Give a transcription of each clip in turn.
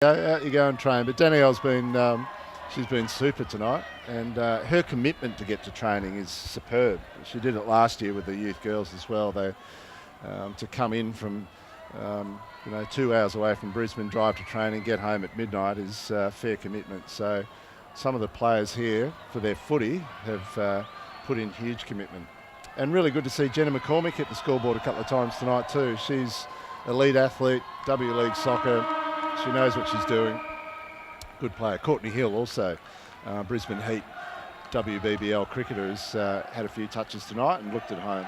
Out you go and train. But Danielle's been, she's been super tonight, and her commitment to get to training is superb. She did it last year with the youth girls as well. They to come in from 2 hours away from Brisbane, drive to training, get home at midnight is fair commitment. So some of the players here for their footy have put in huge commitment. And really good to see Jenna McCormick hit the scoreboard a couple of times tonight too. She's elite athlete, W League soccer. She knows what she's doing. Good player. Courtney Hill also, Brisbane Heat WBBL cricketer, has had a few touches tonight and looked at home.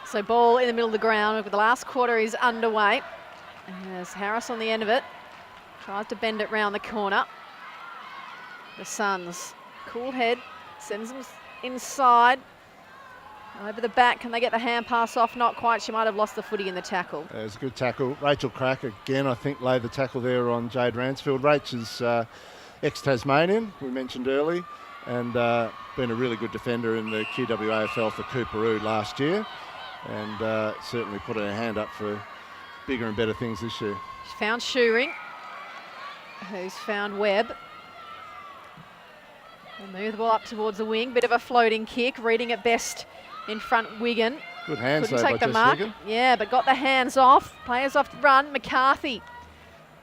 So ball in the middle of the ground. The last quarter is underway. And there's Harris on the end of it. Tries to bend it round the corner. The Suns, cool head, sends them inside. Over the back, can they get the hand pass off? Not quite. She might have lost the footy in the tackle. It was a good tackle. Rachel Crack again, I think, laid the tackle there on Jade Ransfield. Rach is ex-Tasmanian, we mentioned early, and been a really good defender in the QWAFL for Cooperoo last year, and certainly put her hand up for bigger and better things this year. She found Shoering, who's found Webb. They'll move the ball up towards the wing. Bit of a floating kick, reading it best in front Wigan. Good hands Couldn't though take by the Jess mark. Wigan. Yeah, but got the hands off. Players off the run. McCarthy.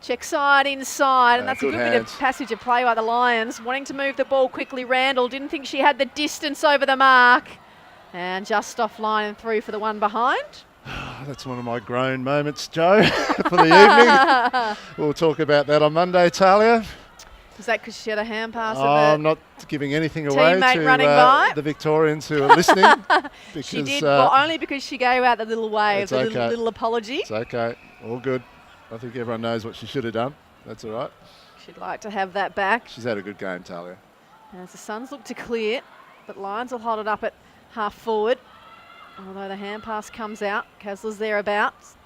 Check side inside, and that's a good bit of passage of play by the Lions. Wanting to move the ball quickly. Randall didn't think she had the distance over the mark. And just offline and through for the one behind. That's one of my groan moments, Joe, for the evening. We'll talk about that on Monday, Talia. Is that because she had a hand pass? I'm not giving anything away to the Victorians who are listening. She did, well, only because she gave out the little wave, the little apology. It's okay, all good. I think everyone knows what she should have done. That's all right. She'd like to have that back. She's had a good game, Talia. As the Suns look to clear, but Lions will hold it up at half forward. Although the hand pass comes out, Kasler's thereabouts.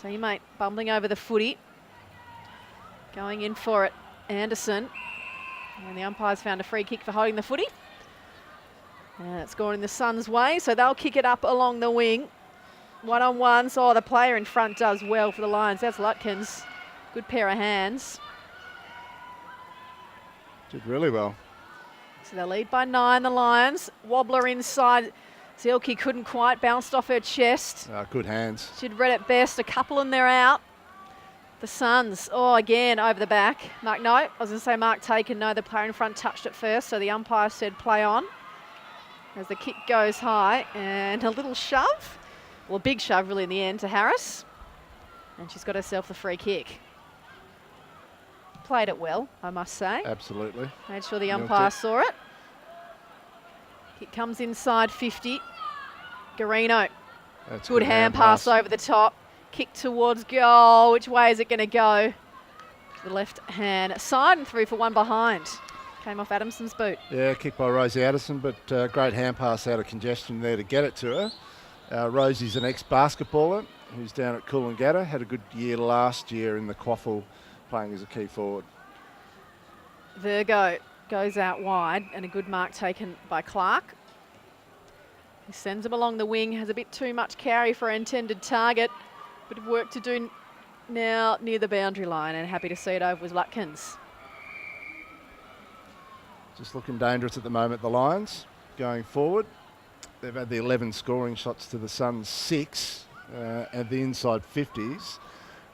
Teammate bumbling over the footy. Going in for it. Anderson, and the umpire's found a free kick for holding the footy. And it's gone in the Suns' way, so they'll kick it up along the wing. One-on-one, so the player in front does well for the Lions. That's Lutkins. Good pair of hands. Did really well. So they lead by 9, the Lions. Wobbler inside. Zielke couldn't quite, bounced off her chest. Good hands. She'd read it best. A couple and they're out. The Suns, again over the back. Mark, no, I was going to say Mark Taken. No, the player in front touched it first, so the umpire said play on. As the kick goes high, and a little shove. Well, a big shove really in the end to Harris. And she's got herself the free kick. Played it well, I must say. Absolutely. Made sure the umpire saw it. Kick comes inside 50. Garino. That's good hand pass over the top. Kick towards goal. Which way is it going to go? The left hand side and through for one behind. Came off Adamson's boot. Yeah, kick by Rosie Addison, but great hand pass out of congestion there to get it to her. Rosie's an ex-basketballer who's down at Coolangatta. Had a good year last year in the Quaffle, playing as a key forward. Virgo goes out wide and a good mark taken by Clark. He sends him along the wing, has a bit too much carry for an intended target. Bit of work to do now near the boundary line, and happy to see it over with Lutkins. Just looking dangerous at the moment, the Lions, going forward. They've had the 11 scoring shots to the Suns 6, and the inside 50s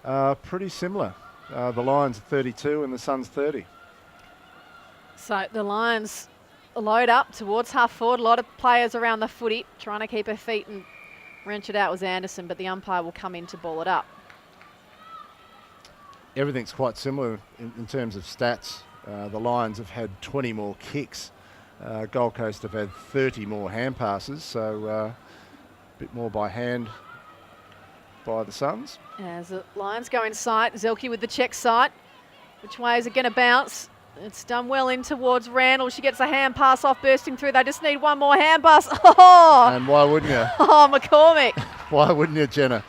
are pretty similar. The Lions 32 and the Suns 30. So the Lions load up towards half forward. A lot of players around the footy trying to keep her feet and wrench it out was Anderson, but the umpire will come in to ball it up. Everything's quite similar in terms of stats. The Lions have had 20 more kicks. Gold Coast have had 30 more hand passes, so a bit more by hand by the Suns. As the Lions go inside, Zelke with the check side. Which way is it going to bounce? It's done well in towards Randall. She gets a hand pass off, bursting through. They just need one more hand pass. Oh! And why wouldn't you? Oh, McCormick. Why wouldn't you, Jenna?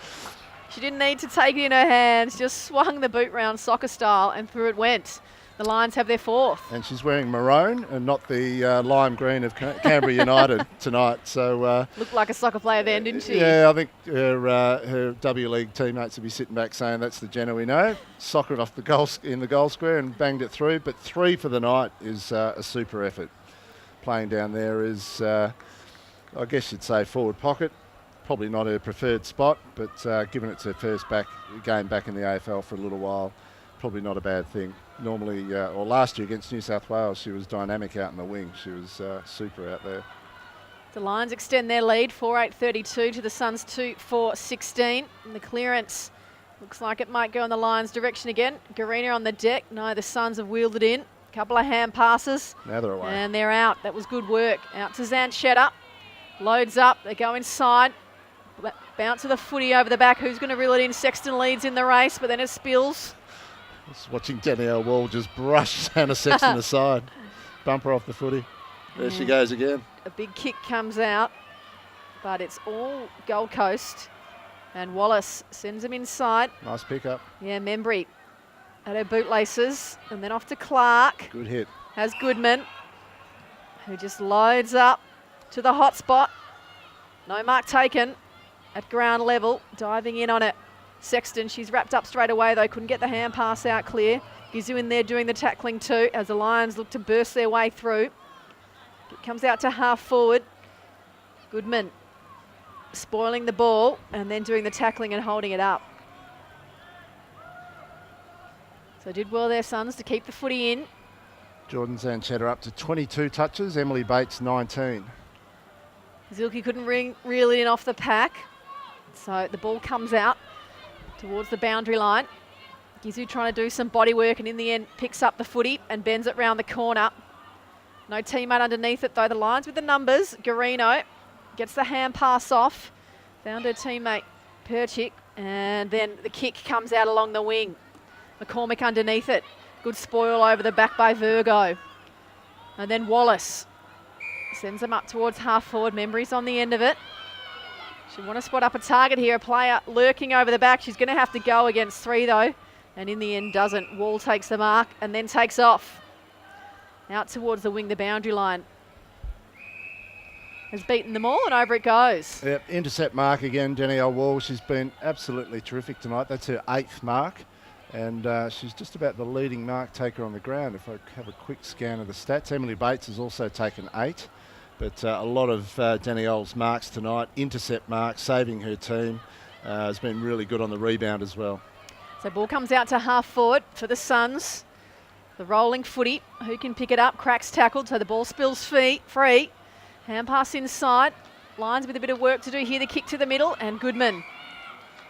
She didn't need to take it in her hands. Just swung the boot round soccer style and through it went. The Lions have their fourth. And she's wearing maroon and not the lime green of Canberra United tonight. So Looked like a soccer player then, didn't she? Yeah, I think her W League teammates will be sitting back saying that's the Jenna we know. Soccered off the goal in the goal square and banged it through. But 3 for the night is a super effort. Playing down there is, I guess you'd say, forward pocket. Probably not her preferred spot, but given it's her first game back in the AFL for a little while, probably not a bad thing. Normally, or last year against New South Wales, she was dynamic out in the wing. She was super out there. The Lions extend their lead, 4-8-32 to the Suns 2-4-16. And the clearance looks like it might go in the Lions' direction again. Garina on the deck. No, the Suns have wheeled it in. Couple of hand passes. Now they're away. And they're out. That was good work. Out to Zanchetta. Loads up. They go inside. Bounce of the footy over the back. Who's going to reel it in? Sexton leads in the race, but then it spills. Just watching Danielle Wall just brush Hannah Sexton aside. Bumper off the footy. There she goes again. A big kick comes out, but it's all Gold Coast. And Wallace sends him inside. Nice pickup. Yeah, Membry at her bootlaces. And then off to Clark. Good hit. Has Goodman, who just loads up to the hot spot. No mark taken at ground level. Diving in on it. Sexton, she's wrapped up straight away though. Couldn't get the hand pass out clear. Gizu in there doing the tackling too as the Lions look to burst their way through. It comes out to half forward. Goodman spoiling the ball and then doing the tackling and holding it up. So did well there, Suns, to keep the footy in. Jordan Zanchetta up to 22 touches. Emily Bates 19. Zilke couldn't reel it in off the pack. So the ball comes out towards the boundary line. Gizu trying to do some body work and in the end picks up the footy and bends it round the corner. No teammate underneath it though. The Lions with the numbers. Garino gets the hand pass off. Found her teammate Perchik and then the kick comes out along the wing. McCormick underneath it. Good spoil over the back by Virgo. And then Wallace sends them up towards half forward. Membry's on the end of it. She want to spot up a target here. A player lurking over the back. She's going to have to go against 3 though. And in the end doesn't. Wall takes the mark and then takes off. Out towards the wing, the boundary line. Has beaten them all and over it goes. Yep, intercept mark again, Danielle Wall. She's been absolutely terrific tonight. That's her 8th mark. And she's just about the leading mark taker on the ground. If I have a quick scan of the stats, Emily Bates has also taken 8. But a lot of Danielle's marks tonight, intercept marks, saving her team, has been really good on the rebound as well. So ball comes out to half forward for the Suns. The rolling footy, who can pick it up? Cracks tackled, so the ball spills free. Hand pass inside. Lions with a bit of work to do here. The kick to the middle and Goodman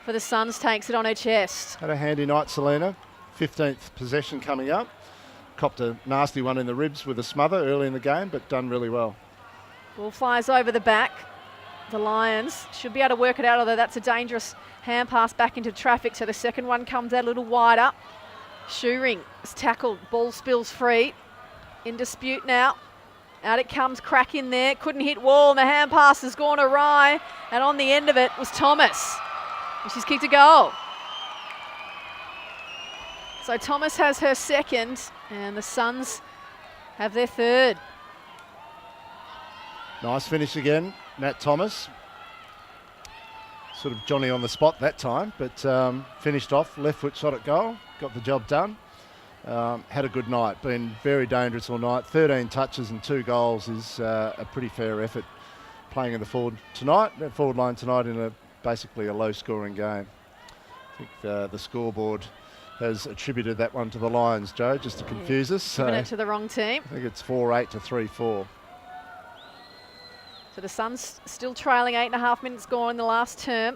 for the Suns takes it on her chest. Had a handy night, Selena. 15th possession coming up. Copped a nasty one in the ribs with a smother early in the game, but done really well. Ball flies over the back. The Lions should be able to work it out, although that's a dangerous hand pass back into traffic. So the second one comes out a little wider. Shoering is tackled. Ball spills free. In dispute now. Out it comes, crack in there. Couldn't hit Wall and the hand pass has gone awry. And on the end of it was Thomas. And she's kicked a goal. So Thomas has her second and the Suns have their third. Nice finish again, Nat Thomas. Sort of Johnny on the spot that time, but finished off, left foot shot at goal, got the job done. Had a good night, been very dangerous all night. 13 touches and 2 goals is a pretty fair effort playing in the forward line tonight in basically a low scoring game. I think the scoreboard has attributed that one to the Lions, Joe, just to confuse us. Giving it to the wrong team. I think it's 4-8 to 3-4. So the Suns still trailing 8.5 minutes gone in the last term.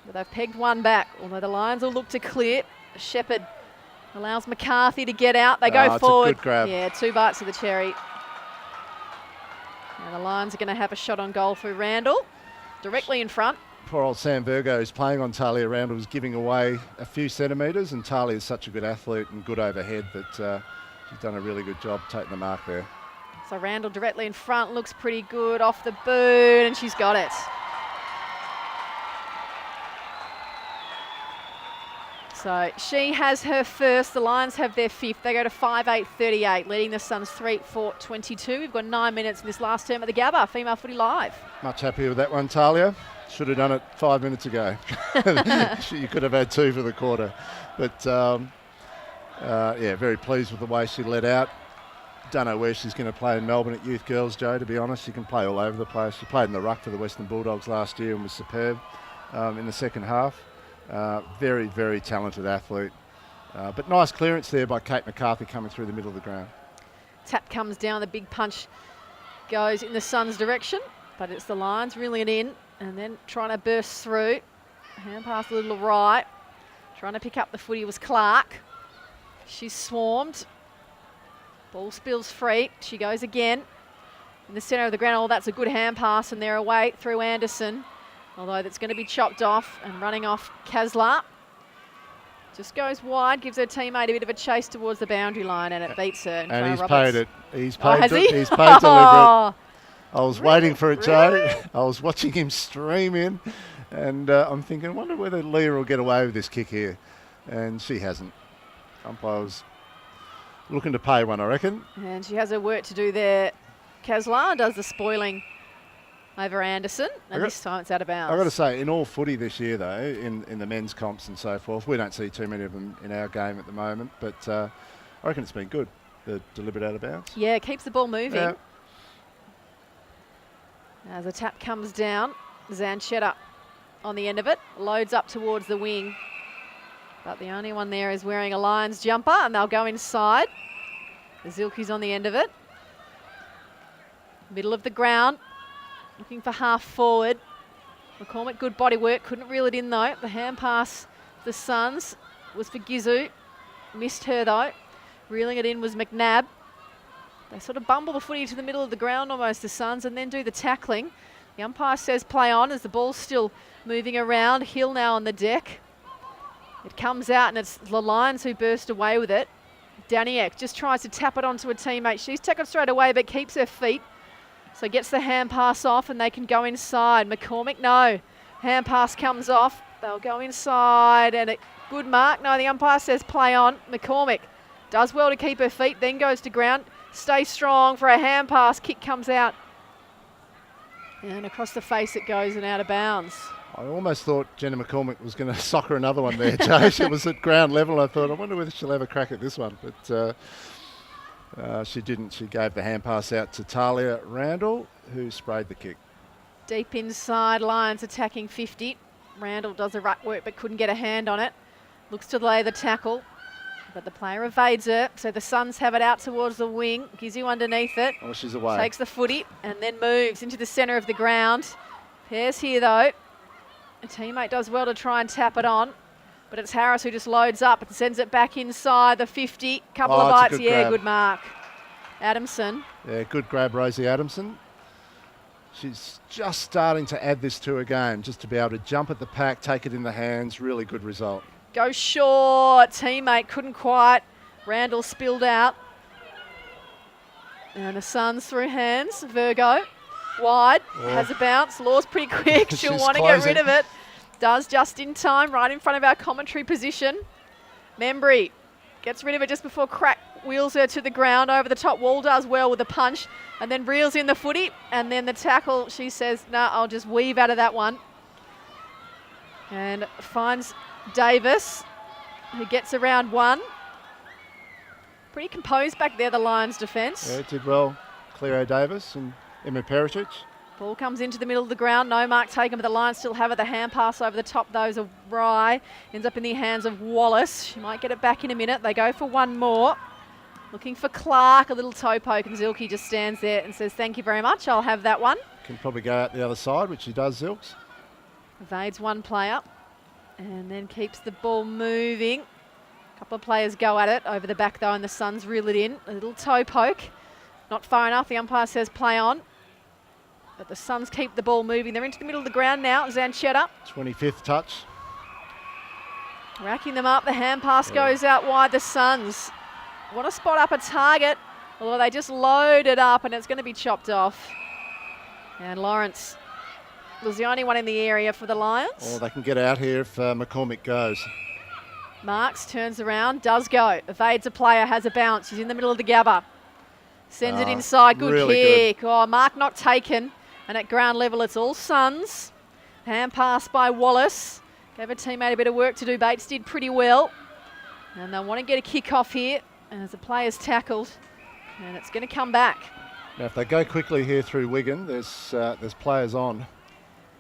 But they've pegged one back, although the Lions will look to clear. Shepherd allows McCarthy to get out. They go forward. It's a good grab. Yeah, 2 bites of the cherry. Now the Lions are going to have a shot on goal through Randall, directly in front. Poor old Sam Virgo, who's playing on Talia Randall, was giving away a few centimetres, and Talia is such a good athlete and good overhead that she's done a really good job taking the mark there. So Randall directly in front, looks pretty good, off the boot, and she's got it. So she has her first. The Lions have their fifth. They go to 5-8-38, leading the Suns 3-4-22. We've got 9 minutes in this last term of the Gabba. Female Footy Live. Much happier with that one, Talia. Should have done it 5 minutes ago. You could have had 2 for the quarter. But, yeah, very pleased with the way she let out. Don't know where she's going to play in Melbourne at Youth Girls, Joe, to be honest. She can play all over the place. She played in the ruck for the Western Bulldogs last year and was superb in the second half. Very, very talented athlete. But nice clearance there by Kate McCarthy coming through the middle of the ground. Tap comes down, the big punch goes in the Suns' direction, but it's the Lions reeling it in and then trying to burst through. Hand pass a little right. Trying to pick up the footy was Clark. She's swarmed. Ball spills free. She goes again. In the centre of the ground, that's a good hand pass and they're away through Anderson. Although that's going to be chopped off and running off Kaslar. Just goes wide, gives her teammate a bit of a chase towards the boundary line and it beats her. And he's Roberts. paid it. He's paid, has he? He's paid deliberate. I was Really? waiting for it, Joe. Really? I was watching him stream in and I'm thinking, I wonder whether Leah will get away with this kick here. And she hasn't. Umpire was looking to pay one, I reckon. And she has her work to do there. Kaslar does the spoiling over Anderson, and this time it's out of bounds. I've got to say, in all footy this year, though, in the men's comps and so forth, we don't see too many of them in our game at the moment, but I reckon it's been good, the deliberate out of bounds. Yeah, it keeps the ball moving. Yeah. As the tap comes down, Zanchetta on the end of it, loads up towards the wing. But the only one there is wearing a Lions jumper, and they'll go inside. The Zilke's on the end of it. Middle of the ground. Looking for half forward. McCormick, good body work. Couldn't reel it in though. The hand pass, the Suns, was for Gizu. Missed her though. Reeling it in was McNabb. They sort of bumble the footy to the middle of the ground almost, the Suns, and then do the tackling. The umpire says play on as the ball's still moving around. Hill now on the deck. It comes out and it's the Lions who burst away with it. Daniek just tries to tap it onto a teammate. She's tackled straight away but keeps her feet. So gets the hand pass off and they can go inside. McCormick, no. Hand pass comes off. They'll go inside and a good mark. No, the umpire says play on. McCormick does well to keep her feet, then goes to ground. Stay strong for a hand pass. Kick comes out. And across the face it goes and out of bounds. I almost thought Jenna McCormick was going to soccer another one there, Joe. She was at ground level. I thought, I wonder whether she'll have a crack at this one. But she didn't. She gave the hand pass out to Talia Randall, who sprayed the kick. Deep inside, Lions attacking 50. Randall does the ruck work but couldn't get a hand on it. Looks to lay the tackle, but the player evades her. So the Suns have it out towards the wing. Gizu underneath it. Oh, she's away. Takes the footy and then moves into the centre of the ground. Pairs here though. A teammate does well to try and tap it on, but it's Harris who just loads up and sends it back inside the 50. Couple of bites, grab. Good mark. Adamson. Yeah, good grab, Rosie Adamson. She's just starting to add this to her game, just to be able to jump at the pack, take it in the hands. Really good result. Go short. Teammate couldn't quite. Randall spilled out. And the Suns through hands. Virgo. Wide, has a bounce. Law's pretty quick. She'll want to get rid of it. Does just in time, right in front of our commentary position. Membry gets rid of it just before Crack wheels her to the ground. Over the top wall, does well with the punch and then reels in the footy. And then the tackle, she says, no, I'll just weave out of that one. And finds Davis, who gets around one. Pretty composed back there, the Lions defence. Yeah, did well. Cleo Davis and Emma Perisic. Ball comes into the middle of the ground. No mark taken, but the Lions still have it. The hand pass over the top, those of Rye. Ends up in the hands of Wallace. She might get it back in a minute. They go for one more. Looking for Clark. A little toe poke, and Zilke just stands there and says, thank you very much. I'll have that one. Can probably go out the other side, which she does, Zilks. Evades one player and then keeps the ball moving. A couple of players go at it over the back, though, and the Suns reel it in. A little toe poke. Not far enough. The umpire says play on. But the Suns keep the ball moving. They're into the middle of the ground now. Zanchetta. 25th touch. Racking them up. The hand pass goes out wide. The Suns want to spot up a target. Although they just load it up and it's going to be chopped off. And Lawrence was the only one in the area for the Lions. Or they can get out here if McCormick goes. Marks, turns around, does go. Evades a player, has a bounce. She's in the middle of the Gabba. Sends it inside, good really kick. Oh, mark not taken. And at ground level, it's all Suns. Hand pass by Wallace. Gave her teammate a bit of work to do. Bates did pretty well. And they want to get a kick off here. And as the player's tackled, and it's going to come back. Now, if they go quickly here through Wigan, there's players on.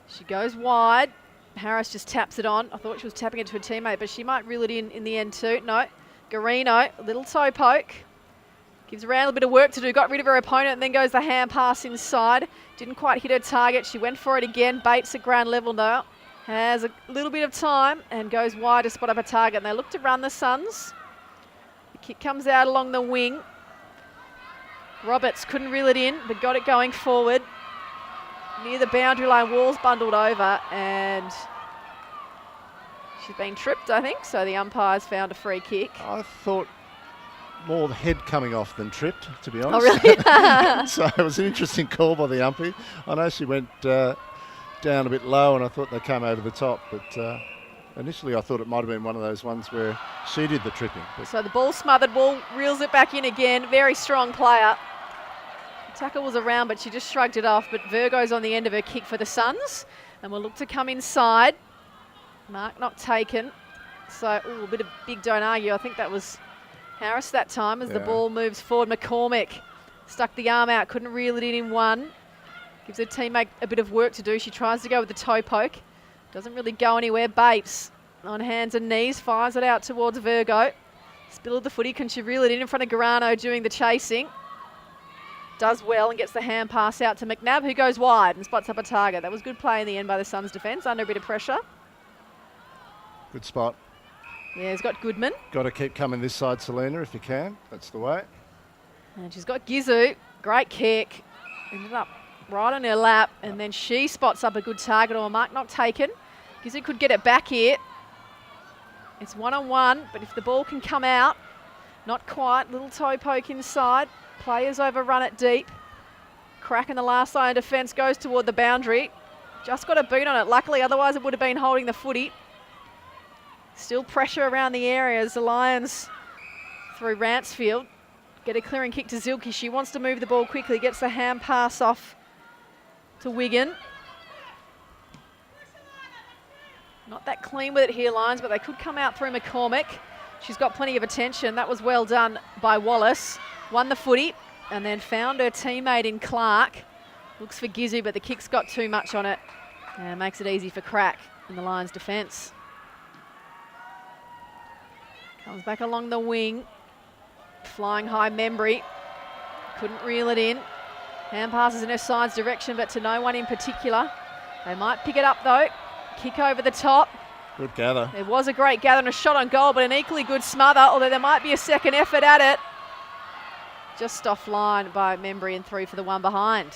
She goes wide. Harris just taps it on. I thought she was tapping it to a teammate, but she might reel it in the end too. No. Garino, a little toe poke. Gives Randall a bit of work to do. Got rid of her opponent and then goes the hand pass inside. Didn't quite hit her target. She went for it again. Bates at ground level now. Has a little bit of time and goes wide to spot up a target. And they look to run the Suns. The kick comes out along the wing. Roberts couldn't reel it in, but got it going forward. Near the boundary line, Wall's bundled over and she's been tripped, I think. So the umpire's found a free kick. I thought more the head coming off than tripped, to be honest. Oh, really? So it was an interesting call by the umpy. I know she went down a bit low and I thought they came over the top, but initially I thought it might have been one of those ones where she did the tripping. So the ball smothered, Wall reels it back in again. Very strong player. Tackle was around, but she just shrugged it off. But Virgo's on the end of her kick for the Suns. And we'll look to come inside. Mark not taken. So, a bit of big don't argue. I think that was Harris that time as the ball moves forward. McCormick stuck the arm out, couldn't reel it in one. Gives her teammate a bit of work to do. She tries to go with the toe poke. Doesn't really go anywhere. Bates on hands and knees, fires it out towards Virgo. Spilled the footy. Can she reel it in front of Garano doing the chasing? Does well and gets the hand pass out to McNabb, who goes wide and spots up a target. That was good play in the end by the Suns defence, under a bit of pressure. Good spot. Yeah, he's got Goodman. Got to keep coming this side, Selena, if you can. That's the way. And she's got Gizu. Great kick. Ended up right on her lap, and then she spots up a good target, or mark not taken. Gizu could get it back here. It's 1-on-1, but if the ball can come out, not quite. Little toe poke inside. Players overrun it deep. Crack in the last line of defence, goes toward the boundary. Just got a boot on it, luckily, otherwise it would have been holding the footy. Still pressure around the area as the Lions through Ransfield get a clearing kick to Zilke. She wants to move the ball quickly, gets the hand pass off to Wigan. Not that clean with it here, Lions, but they could come out through McCormick. She's got plenty of attention. That was well done by Wallace. Won the footy and then found her teammate in Clark. Looks for Gizu, but the kick's got too much on it and makes it easy for Crack in the Lions' defence. Comes back along the wing. Flying high Membry. Couldn't reel it in. Hand passes in her side's direction, but to no one in particular. They might pick it up though. Kick over the top. Good gather. There was a great gather and a shot on goal, but an equally good smother, although there might be a second effort at it. Just offline by Membry and through for the one behind.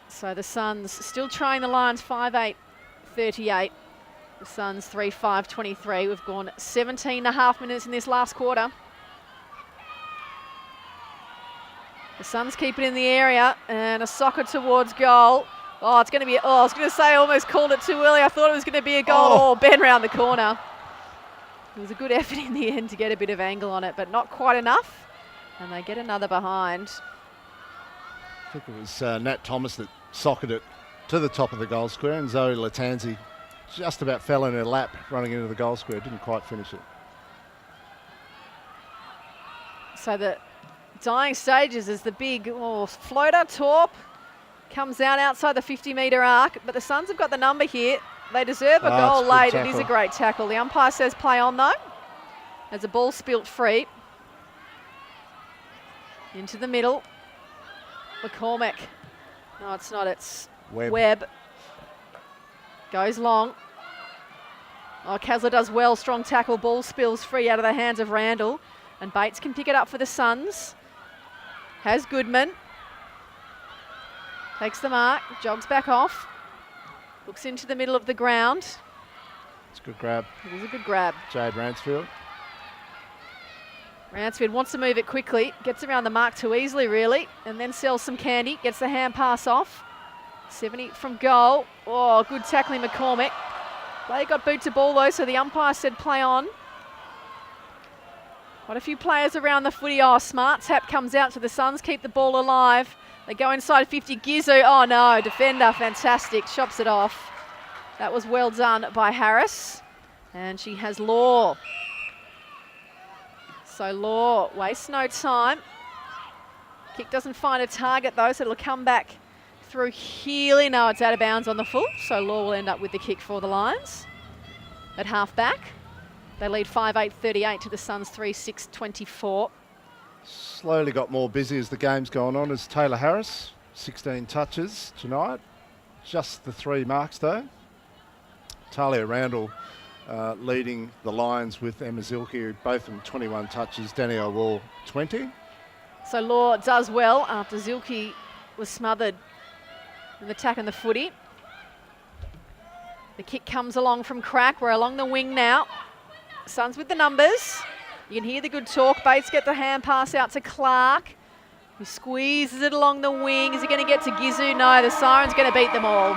So the Suns still trying the Lions 5-8-38. The Suns 3-5-23. We've gone 17.5 minutes in this last quarter. The Suns keep it in the area and a soccer towards goal. Oh, it's going to be, I was going to say I almost called it too early. I thought it was going to be a goal. Oh, Ben round the corner. It was a good effort in the end to get a bit of angle on it, but not quite enough. And they get another behind. I think it was Nat Thomas that socked it to the top of the goal square, and Zoe Latanzi just about fell in her lap running into the goal square. Didn't quite finish it. So the dying stages is the big floater torp. Comes out outside the 50-metre arc, but the Suns have got the number here. They deserve a goal late. It is a great tackle. The umpire says play on though. As the ball spilt free. Into the middle. McCormick. No, it's not. It's Webb. Goes long. Oh, Kasler does well. Strong tackle. Ball spills free out of the hands of Randall. And Bates can pick it up for the Suns. Has Goodman. Takes the mark. Jogs back off. Looks into the middle of the ground. It's a good grab. It is a good grab. Jade Ransfield. Ransfield wants to move it quickly. Gets around the mark too easily, really. And then sells some candy. Gets the hand pass off. 70 from goal. Oh, good tackling McCormick. Play got boot to ball though, so the umpire said play on. Quite a few players around the footy. Oh, smart tap comes out, so the Suns keep the ball alive. They go inside 50. Gizu, oh no, defender, fantastic, chops it off. That was well done by Harris. And she has Law. So Law wastes no time. Kick doesn't find a target though, so it'll come back through Healy. No, it's out of bounds on the full, so Law will end up with the kick for the Lions. At half back, they lead 5-8-38 to the Suns 3-6-24. Slowly got more busy as the game's gone on as Taylor Harris, 16 touches tonight. Just the 3 marks though. Talia Randall leading the Lions with Emma Zilke, both of them 21 touches, Danielle Wall 20. So Law does well after Zilke was smothered in the attack on the footy. The kick comes along from Crack. We're along the wing now. Suns with the numbers. You can hear the good talk. Bates get the hand pass out to Clark, who squeezes it along the wing. Is he going to get to Gizu? No, the siren's going to beat them all.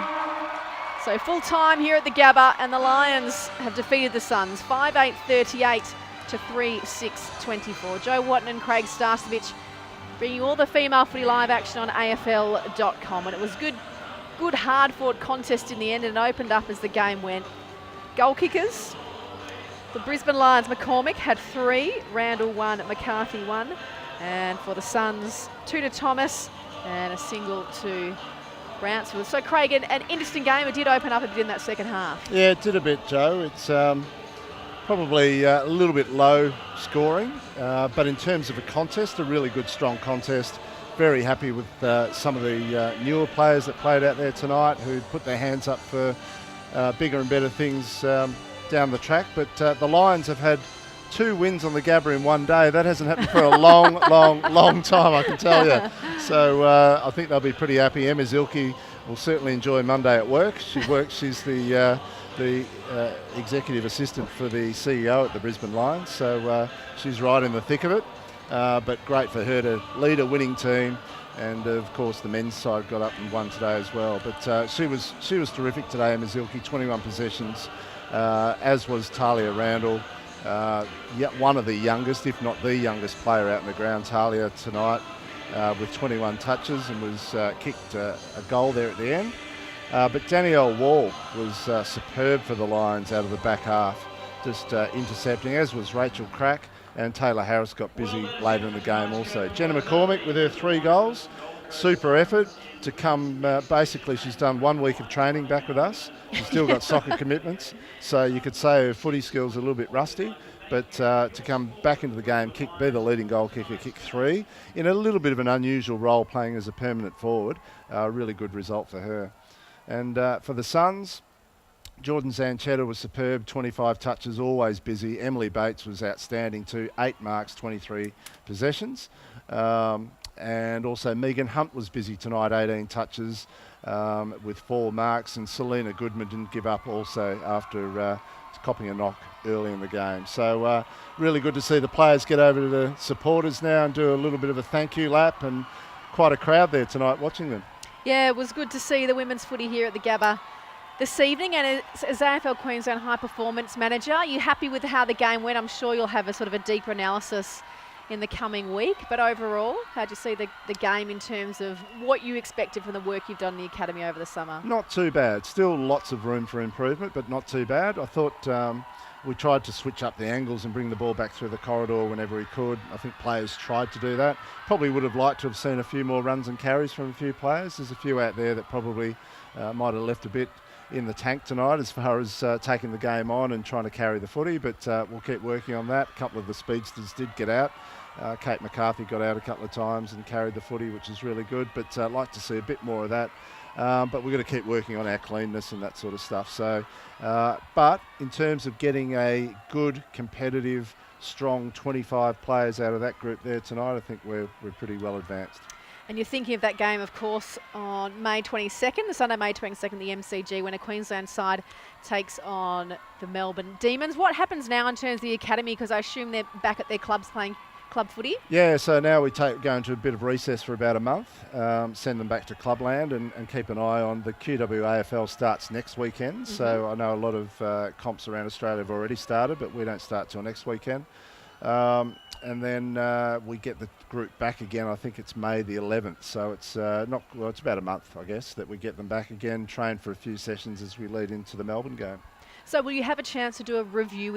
So full time here at the Gabba, and the Lions have defeated the Suns 5-8-38 to 3-6-24. Joe Watton and Craig Starcevich bringing all the female footy live action on AFL.com. And it was good hard-fought contest in the end, and it opened up as the game went. Goal kickers. The Brisbane Lions, McCormick had 3, Randall 1, McCarthy 1. And for the Suns, 2 to Thomas and a single to Brownsville. So Craig, an interesting game. It did open up a bit in that second half. Yeah, it did a bit, Joe. It's probably a little bit low scoring, but in terms of a contest, a really good, strong contest. Very happy with some of the newer players that played out there tonight who put their hands up for bigger and better things down the track. But the Lions have had 2 wins on the Gabba in one day. That hasn't happened for a long time, I can tell you. So I think they'll be pretty happy. Emma Zilke will certainly enjoy Monday at work. She's the executive assistant for the CEO at the Brisbane Lions, so she's right in the thick of it. But great for her to lead a winning team, and of course the men's side got up and won today as well. But she was terrific today, Emma Zilke, 21 possessions, as was Talia Randall. One of the youngest, if not the youngest player out in the ground, Talia tonight, with 21 touches, and was kicked a goal there at the end. But Danielle Wall was superb for the Lions out of the back half, just intercepting, as was Rachel Crack, and Taylor Harris got busy later in the game also. Jenna McCormick with her 3 goals. Super effort to come, basically she's done 1 week of training back with us. She's still got soccer commitments, so you could say her footy skills are a little bit rusty, but to come back into the game, be the leading goal kicker, kick 3, in a little bit of an unusual role playing as a permanent forward, really good result for her. And for the Suns, Jordan Zanchetta was superb, 25 touches, always busy. Emily Bates was outstanding too, 8 marks, 23 possessions. And also Megan Hunt was busy tonight, 18 touches with 4 marks. And Selena Goodman didn't give up also after copping a knock early in the game. So really good to see the players get over to the supporters now and do a little bit of a thank you lap, and quite a crowd there tonight watching them. Yeah, it was good to see the women's footy here at the Gabba this evening. And as AFL Queensland High Performance Manager, are you happy with how the game went? I'm sure you'll have a sort of a deeper analysis in the coming week. But overall, how do you see the game in terms of what you expected from the work you've done in the academy over the summer? Not too bad. Still lots of room for improvement, but not too bad. I thought we tried to switch up the angles and bring the ball back through the corridor whenever we could. I think players tried to do that. Probably would have liked to have seen a few more runs and carries from a few players. There's a few out there that probably might have left a bit in the tank tonight as far as taking the game on and trying to carry the footy, but we'll keep working on that. A couple of the speedsters did get out. Kate McCarthy got out a couple of times and carried the footy, which is really good, but I'd like to see a bit more of that. But we've got to keep working on our cleanness and that sort of stuff. So, but in terms of getting a good, competitive, strong 25 players out of that group there tonight, I think we're pretty well advanced. And you're thinking of that game, of course, on May 22nd, the Sunday, May 22nd, the MCG, when a Queensland side takes on the Melbourne Demons. What happens now in terms of the academy? Because I assume they're back at their clubs playing club footy? Yeah, so now we go into a bit of recess for about a month, send them back to clubland and keep an eye on the QWAFL starts next weekend. So I know a lot of comps around Australia have already started, but we don't start till next weekend. And then we get the group back again. I think it's May the 11th. So it's it's about a month, I guess, that we get them back again, train for a few sessions as we lead into the Melbourne game. So will you have a chance to do a review